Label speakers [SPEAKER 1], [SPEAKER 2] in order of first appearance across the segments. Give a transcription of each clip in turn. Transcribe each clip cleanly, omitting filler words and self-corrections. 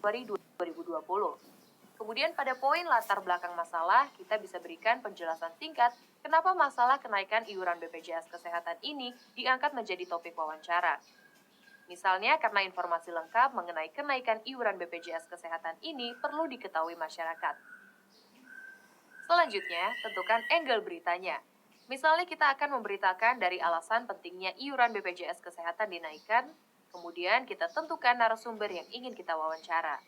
[SPEAKER 1] Februari 2020. Kemudian pada poin latar belakang masalah, kita bisa berikan penjelasan singkat kenapa masalah kenaikan iuran BPJS Kesehatan ini diangkat menjadi topik wawancara. Misalnya karena informasi lengkap mengenai kenaikan iuran BPJS Kesehatan ini perlu diketahui masyarakat. Selanjutnya, tentukan angle beritanya. Misalnya kita akan memberitakan dari alasan pentingnya iuran BPJS Kesehatan dinaikkan, kemudian kita tentukan narasumber yang ingin kita wawancara.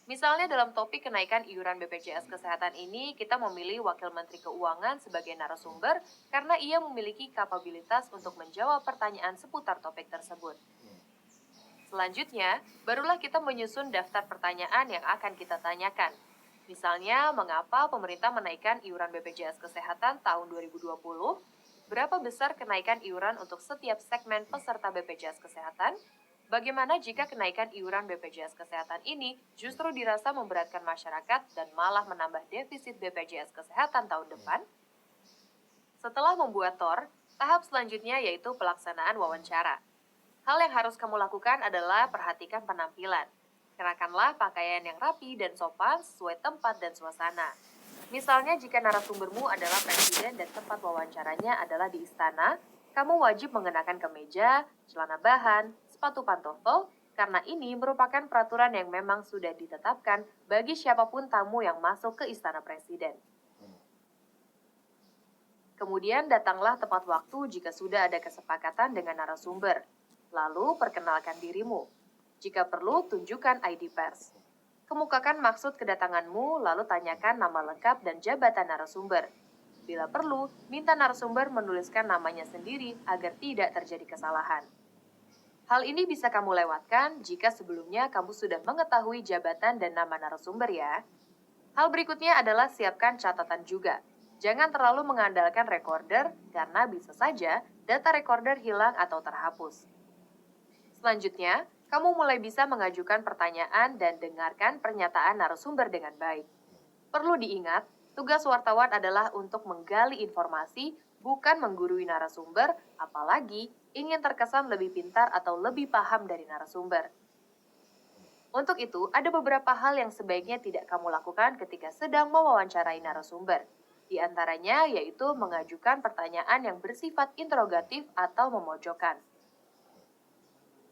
[SPEAKER 1] Misalnya dalam topik kenaikan iuran BPJS Kesehatan ini, kita memilih Wakil Menteri Keuangan sebagai narasumber karena ia memiliki kapabilitas untuk menjawab pertanyaan seputar topik tersebut. Selanjutnya, barulah kita menyusun daftar pertanyaan yang akan kita tanyakan. Misalnya, mengapa pemerintah menaikkan iuran BPJS Kesehatan tahun 2020? Berapa besar kenaikan iuran untuk setiap segmen peserta BPJS Kesehatan? Bagaimana jika kenaikan iuran BPJS Kesehatan ini justru dirasa memberatkan masyarakat dan malah menambah defisit BPJS Kesehatan tahun depan? Setelah membuat TOR, tahap selanjutnya yaitu pelaksanaan wawancara. Hal yang harus kamu lakukan adalah perhatikan penampilan. Kenakanlah pakaian yang rapi dan sopan sesuai tempat dan suasana. Misalnya jika narasumbermu adalah presiden dan tempat wawancaranya adalah di istana, kamu wajib mengenakan kemeja, celana bahan, sepatu pantofel, karena ini merupakan peraturan yang memang sudah ditetapkan bagi siapapun tamu yang masuk ke istana presiden. Kemudian datanglah tepat waktu jika sudah ada kesepakatan dengan narasumber. Lalu perkenalkan dirimu. Jika perlu, tunjukkan ID pers. Kemukakan maksud kedatanganmu, lalu tanyakan nama lengkap dan jabatan narasumber. Bila perlu, minta narasumber menuliskan namanya sendiri agar tidak terjadi kesalahan. Hal ini bisa kamu lewatkan jika sebelumnya kamu sudah mengetahui jabatan dan nama narasumber ya. Hal berikutnya adalah siapkan catatan juga. Jangan terlalu mengandalkan recorder karena bisa saja data recorder hilang atau terhapus. Selanjutnya, kamu mulai bisa mengajukan pertanyaan dan dengarkan pernyataan narasumber dengan baik. Perlu diingat, tugas wartawan adalah untuk menggali informasi, bukan menggurui narasumber, apalagi ingin terkesan lebih pintar atau lebih paham dari narasumber. Untuk itu, ada beberapa hal yang sebaiknya tidak kamu lakukan ketika sedang mewawancarai narasumber. Di antaranya yaitu mengajukan pertanyaan yang bersifat interrogatif atau memojokkan.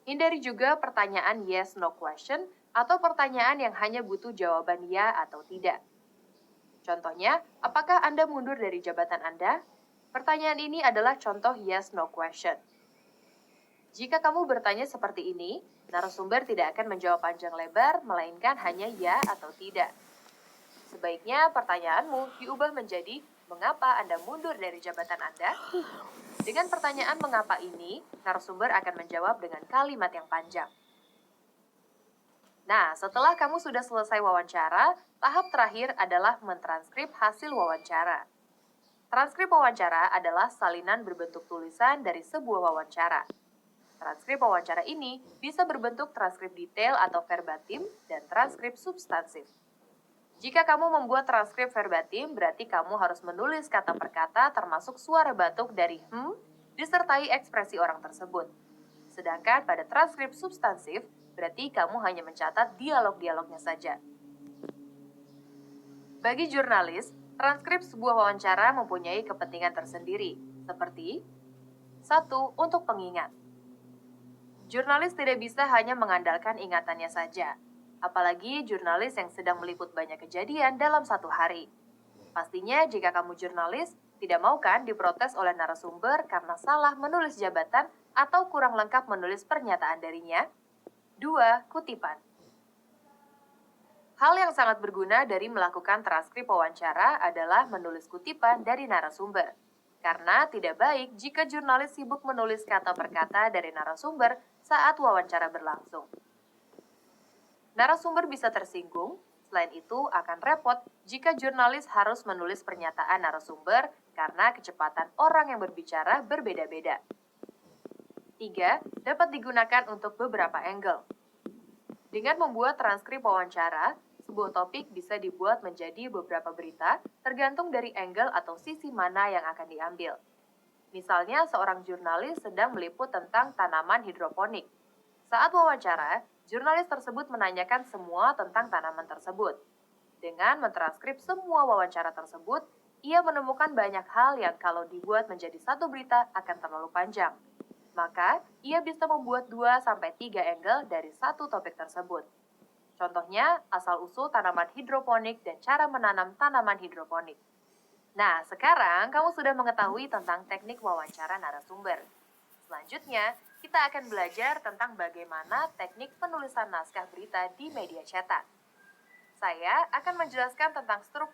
[SPEAKER 1] Hindari juga pertanyaan yes-no question atau pertanyaan yang hanya butuh jawaban ya atau tidak. Contohnya, apakah Anda mundur dari jabatan Anda? Pertanyaan ini adalah contoh yes-no question. Jika kamu bertanya seperti ini, narasumber tidak akan menjawab panjang lebar, melainkan hanya ya atau tidak. Sebaiknya pertanyaanmu diubah menjadi, mengapa Anda mundur dari jabatan Anda? Dengan pertanyaan mengapa ini, narasumber akan menjawab dengan kalimat yang panjang. Nah, setelah kamu sudah selesai wawancara, tahap terakhir adalah mentranskrip hasil wawancara. Transkrip wawancara adalah salinan berbentuk tulisan dari sebuah wawancara. Transkrip wawancara ini bisa berbentuk transkrip detail atau verbatim dan transkrip substansif. Jika kamu membuat transkrip verbatim, berarti kamu harus menulis kata per kata termasuk suara batuk dari disertai ekspresi orang tersebut. Sedangkan pada transkrip substansif, berarti kamu hanya mencatat dialog-dialognya saja. Bagi jurnalis, transkrip sebuah wawancara mempunyai kepentingan tersendiri, seperti 1. Untuk pengingat. Jurnalis tidak bisa hanya mengandalkan ingatannya saja, apalagi jurnalis yang sedang meliput banyak kejadian dalam satu hari. Pastinya jika kamu jurnalis, tidak mau kan diprotes oleh narasumber karena salah menulis jabatan atau kurang lengkap menulis pernyataan darinya? 2. Kutipan. Hal yang sangat berguna dari melakukan transkrip wawancara adalah menulis kutipan dari narasumber. Karena tidak baik jika jurnalis sibuk menulis kata per kata dari narasumber saat wawancara berlangsung. Narasumber bisa tersinggung, selain itu akan repot jika jurnalis harus menulis pernyataan narasumber karena kecepatan orang yang berbicara berbeda-beda. 3. Dapat digunakan untuk beberapa angle. Dengan membuat transkrip wawancara, sebuah topik bisa dibuat menjadi beberapa berita tergantung dari angle atau sisi mana yang akan diambil. Misalnya seorang jurnalis sedang meliput tentang tanaman hidroponik. Saat wawancara, Jurnalis tersebut menanyakan semua tentang tanaman tersebut. Dengan mentranskrip semua wawancara tersebut, ia menemukan banyak hal yang kalau dibuat menjadi satu berita akan terlalu panjang. Maka, ia bisa membuat 2-3 angle dari satu topik tersebut. Contohnya, asal-usul tanaman hidroponik dan cara menanam tanaman hidroponik. Nah, sekarang kamu sudah mengetahui tentang teknik wawancara narasumber. Selanjutnya, kita akan belajar tentang bagaimana teknik penulisan naskah berita di media cetak. Saya akan menjelaskan tentang struktur